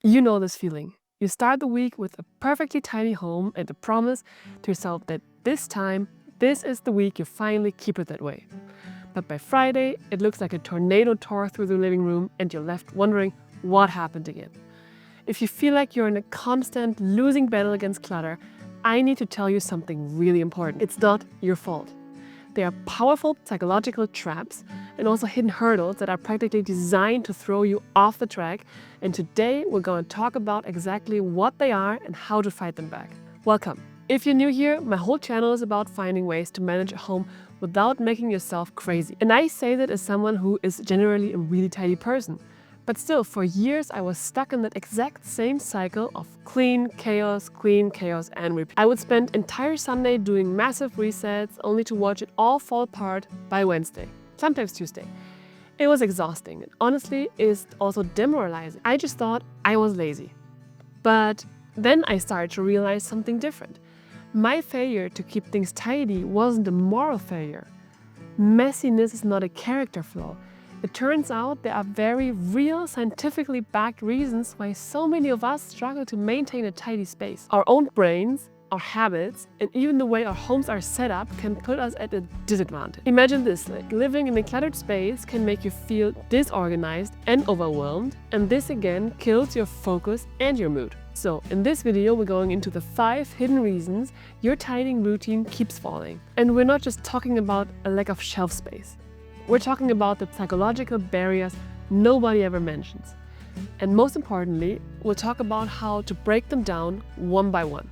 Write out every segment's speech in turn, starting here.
You know this feeling. You start the week with a perfectly tidy home and a promise to yourself that this time, this is the week you finally keep it that way. But by Friday, it looks like a tornado tore through the living room and you're left wondering what happened again. If you feel like you're in a constant losing battle against clutter, I need to tell you something really important. It's not your fault. They are powerful psychological traps and also hidden hurdles that are practically designed to throw you off the track. And today we're going to talk about exactly what they are and how to fight them back. Welcome. If you're new here, my whole channel is about finding ways to manage a home without making yourself crazy. And I say that as someone who is generally a really tidy person. But still, for years I was stuck in that exact same cycle of clean, chaos, and repeat. I would spend entire Sunday doing massive resets only to watch it all fall apart by Wednesday, sometimes Tuesday. It was exhausting and honestly is also demoralizing. I just thought I was lazy. But then I started to realize something different. My failure to keep things tidy wasn't a moral failure. Messiness is not a character flaw. It turns out there are very real, scientifically backed reasons why so many of us struggle to maintain a tidy space. Our own brains, our habits, and even the way our homes are set up can put us at a disadvantage. Imagine this, like living in a cluttered space can make you feel disorganized and overwhelmed, and this again kills your focus and your mood. So in this video, we're going into the 5 hidden reasons your tidying routine keeps falling. And we're not just talking about a lack of shelf space. We're talking about the psychological barriers nobody ever mentions. And most importantly, we'll talk about how to break them down one by one.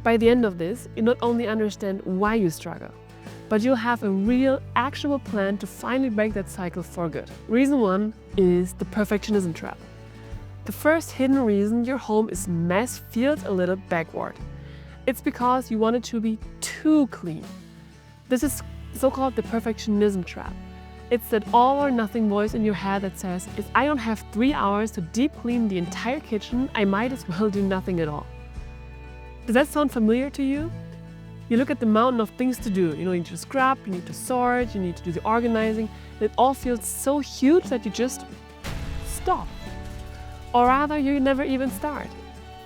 By the end of this, you not only understand why you struggle, but you'll have a real, actionable plan to finally break that cycle for good. Reason 1 is the perfectionism trap. The first hidden reason your home is mess feels a little backward. It's because you want it to be too clean. This is so-called the perfectionism trap. It's that all or nothing voice in your head that says, if I don't have 3 hours to deep clean the entire kitchen, I might as well do nothing at all. Does that sound familiar to you? You look at the mountain of things to do. You need to scrub, you need to sort, you need to do the organizing. It all feels so huge that you just stop. Or rather, you never even start.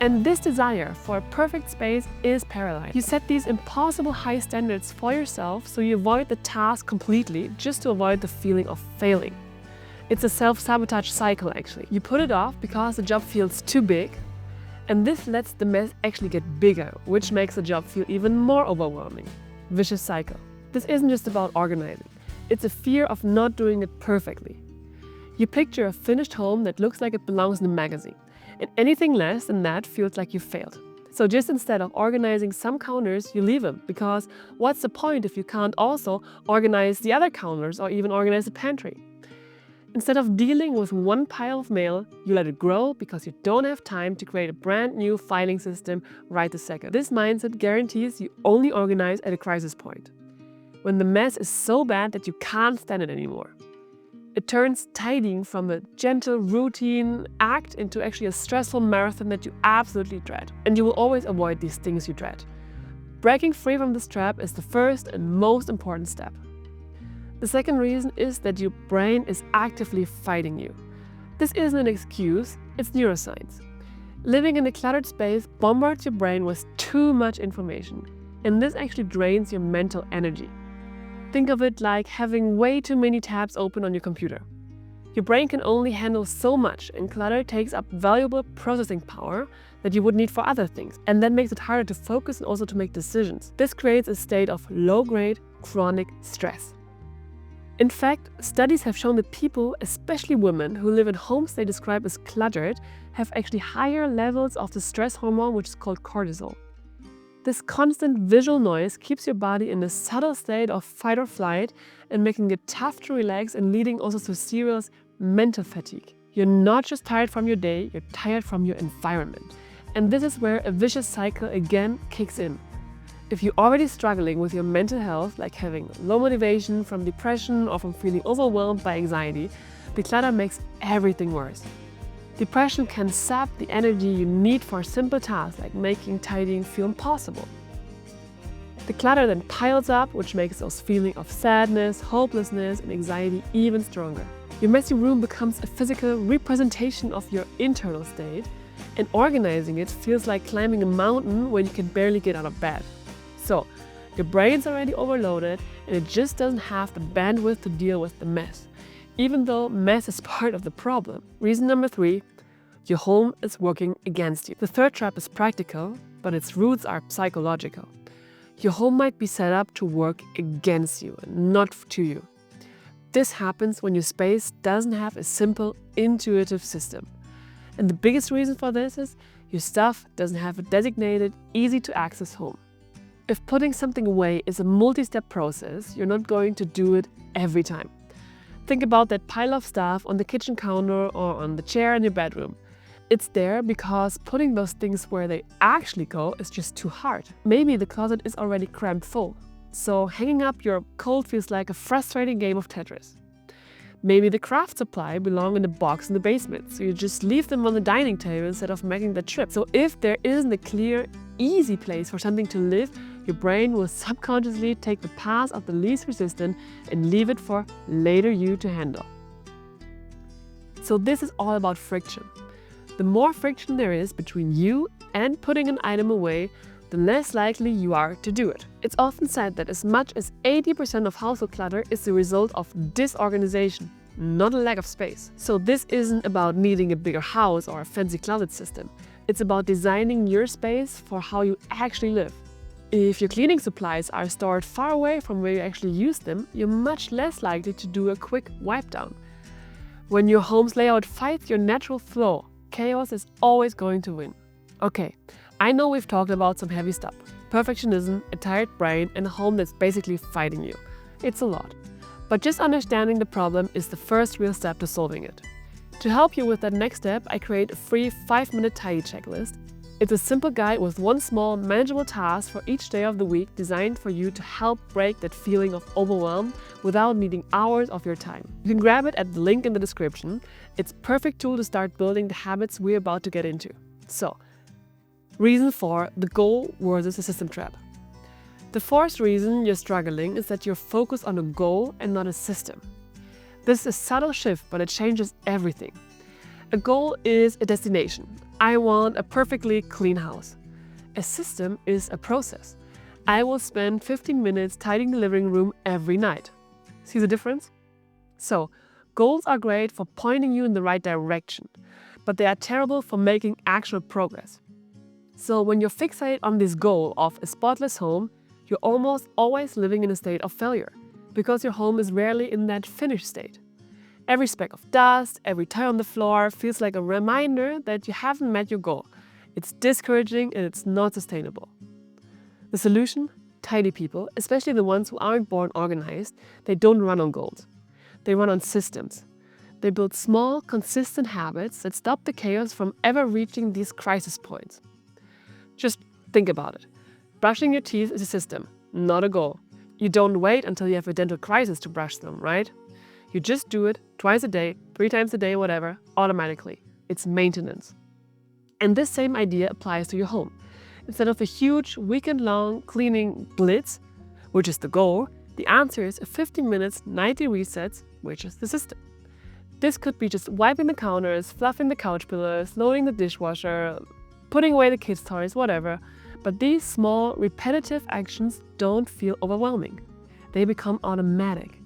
And this desire for a perfect space is paralyzing. You set these impossible high standards for yourself so you avoid the task completely just to avoid the feeling of failing. It's a self-sabotage cycle actually. You put it off because the job feels too big, and this lets the mess actually get bigger, which makes the job feel even more overwhelming. Vicious cycle. This isn't just about organizing. It's a fear of not doing it perfectly. You picture a finished home that looks like it belongs in a magazine. And anything less than that feels like you failed. So just instead of organizing some counters, you leave them, because what's the point if you can't also organize the other counters or even organize the pantry? Instead of dealing with one pile of mail, you let it grow because you don't have time to create a brand new filing system right this second. This mindset guarantees you only organize at a crisis point, when the mess is so bad that you can't stand it anymore. It turns tidying from a gentle routine act into actually a stressful marathon that you absolutely dread. And you will always avoid these things you dread. Breaking free from this trap is the first and most important step. The second reason is that your brain is actively fighting you. This isn't an excuse, it's neuroscience. Living in a cluttered space bombards your brain with too much information, and this actually drains your mental energy. Think of it like having way too many tabs open on your computer. Your brain can only handle so much, and clutter takes up valuable processing power that you would need for other things, and that makes it harder to focus and also to make decisions. This creates a state of low-grade, chronic stress. In fact, studies have shown that people, especially women, who live in homes they describe as cluttered, have actually higher levels of the stress hormone, which is called cortisol. This constant visual noise keeps your body in a subtle state of fight or flight and making it tough to relax and leading also to serious mental fatigue. You're not just tired from your day, you're tired from your environment. And this is where a vicious cycle again kicks in. If you're already struggling with your mental health, like having low motivation from depression or from feeling overwhelmed by anxiety, the clutter makes everything worse. Depression can sap the energy you need for simple tasks like making tidying feel impossible. The clutter then piles up, which makes those feelings of sadness, hopelessness, and anxiety even stronger. Your messy room becomes a physical representation of your internal state, And organizing it feels like climbing a mountain when you can barely get out of bed. So, your brain's already overloaded and it just doesn't have the bandwidth to deal with the mess, even though mess is part of the problem. Reason number 3, your home is working against you. The third trap is practical, but its roots are psychological. Your home might be set up to work against you and not to you. This happens when your space doesn't have a simple, intuitive system. And the biggest reason for this is your stuff doesn't have a designated, easy-to-access home. If putting something away is a multi-step process, you're not going to do it every time. Think about that pile of stuff on the kitchen counter or on the chair in your bedroom. It's there because putting those things where they actually go is just too hard. Maybe the closet is already crammed full, so hanging up your coat feels like a frustrating game of Tetris. Maybe the craft supply belong in a box in the basement, so you just leave them on the dining table instead of making the trip. So if there isn't a clear, easy place for something to live, your brain will subconsciously take the path of the least resistance and leave it for later you to handle. So this is all about friction. The more friction there is between you and putting an item away, the less likely you are to do it. It's often said that as much as 80% of household clutter is the result of disorganization, not a lack of space. So this isn't about needing a bigger house or a fancy closet system. It's about designing your space for how you actually live. If your cleaning supplies are stored far away from where you actually use them, you're much less likely to do a quick wipe down. When your home's layout fights your natural flow, chaos is always going to win. Okay, I know we've talked about some heavy stuff. Perfectionism, a tired brain, and a home that's basically fighting you. It's a lot. But just understanding the problem is the first real step to solving it. To help you with that next step, I create a free 5-minute tidy checklist. It's a simple guide with one small, manageable task for each day of the week designed for you to help break that feeling of overwhelm without needing hours of your time. You can grab it at the link in the description. It's a perfect tool to start building the habits we're about to get into. So, reason 4, the goal versus a system trap. The fourth reason you're struggling is that you're focused on a goal and not a system. This is a subtle shift, but it changes everything. A goal is a destination. I want a perfectly clean house. A system is a process. I will spend 15 minutes tidying the living room every night. See the difference? So, goals are great for pointing you in the right direction, but they are terrible for making actual progress. So when you're fixated on this goal of a spotless home, you're almost always living in a state of failure, because your home is rarely in that finished state. Every speck of dust, every tile on the floor feels like a reminder that you haven't met your goal. It's discouraging and it's not sustainable. The solution? Tidy people, especially the ones who aren't born organized, they don't run on goals. They run on systems. They build small, consistent habits that stop the chaos from ever reaching these crisis points. Just think about it. Brushing your teeth is a system, not a goal. You don't wait until you have a dental crisis to brush them, right? You just do it twice a day, 3 times a day, whatever, automatically. It's maintenance. And this same idea applies to your home. Instead of a huge weekend-long cleaning blitz, which is the goal, the answer is a 15 minutes nightly resets, which is the system. This could be just wiping the counters, fluffing the couch pillows, loading the dishwasher, putting away the kids' toys, whatever. But these small, repetitive actions don't feel overwhelming. They become automatic.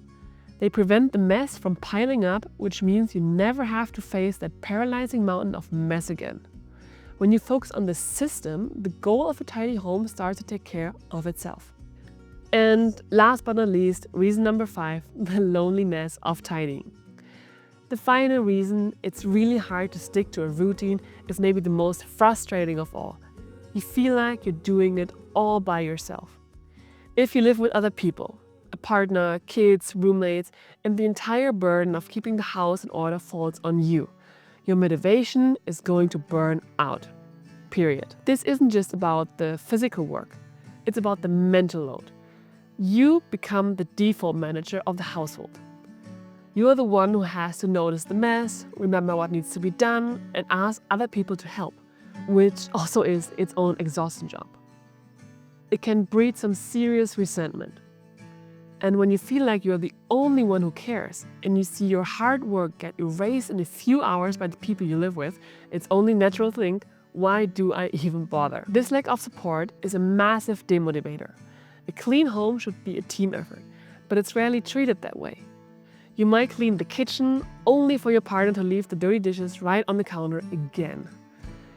They prevent the mess from piling up, which means you never have to face that paralyzing mountain of mess again. When you focus on the system, the goal of a tidy home starts to take care of itself. And last but not least, reason number 5, the loneliness of tidying. The final reason it's really hard to stick to a routine is maybe the most frustrating of all. You feel like you're doing it all by yourself. If you live with other people, a partner, kids, roommates, and the entire burden of keeping the house in order falls on you, your motivation is going to burn out. Period. This isn't just about the physical work, it's about the mental load. You become the default manager of the household. You are the one who has to notice the mess, remember what needs to be done, and ask other people to help, which also is its own exhausting job. It can breed some serious resentment. And when you feel like you're the only one who cares, and you see your hard work get erased in a few hours by the people you live with, it's only natural to think, why do I even bother? This lack of support is a massive demotivator. A clean home should be a team effort, but it's rarely treated that way. You might clean the kitchen only for your partner to leave the dirty dishes right on the counter again.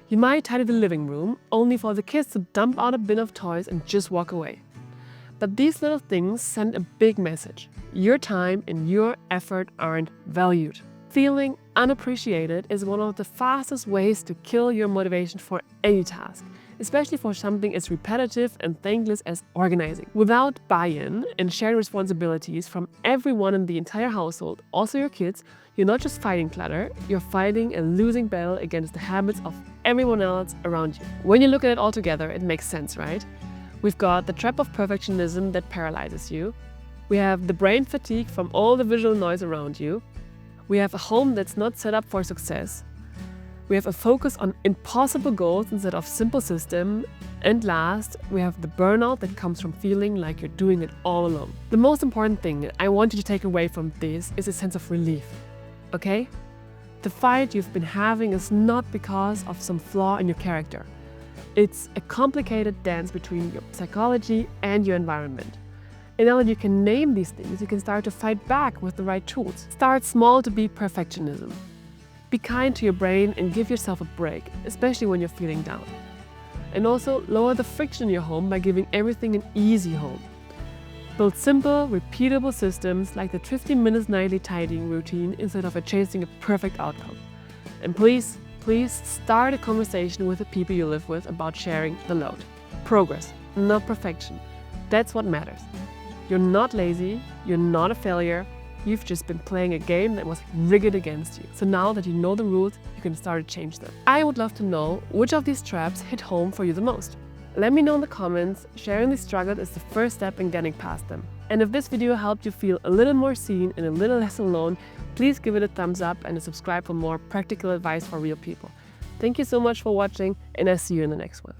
You might tidy the living room only for the kids to dump out a bin of toys and just walk away. But these little things send a big message. Your time and your effort aren't valued. Feeling unappreciated is one of the fastest ways to kill your motivation for any task, especially for something as repetitive and thankless as organizing. Without buy-in and shared responsibilities from everyone in the entire household, also your kids, you're not just fighting clutter, you're fighting a losing battle against the habits of everyone else around you. When you look at it all together, it makes sense, right? We've got the trap of perfectionism that paralyzes you. We have the brain fatigue from all the visual noise around you. We have a home that's not set up for success. We have a focus on impossible goals instead of simple system. And last, we have the burnout that comes from feeling like you're doing it all alone. The most important thing I want you to take away from this is a sense of relief, okay? The fight you've been having is not because of some flaw in your character. It's a complicated dance between your psychology and your environment. And now that you can name these things, you can start to fight back with the right tools. Start small to beat perfectionism. Be kind to your brain and give yourself a break, especially when you're feeling down. And also lower the friction in your home by giving everything an easy home. Build simple, repeatable systems like the 15 minutes nightly tidying routine instead of chasing a perfect outcome. And please start a conversation with the people you live with about sharing the load. Progress, not perfection. That's what matters. You're not lazy, you're not a failure, you've just been playing a game that was rigged against you. So now that you know the rules, you can start to change them. I would love to know which of these traps hit home for you the most. Let me know in the comments. Sharing these struggles is the first step in getting past them. And if this video helped you feel a little more seen and a little less alone, please give it a thumbs up and subscribe for more practical advice for real people. Thank you so much for watching, and I'll see you in the next one.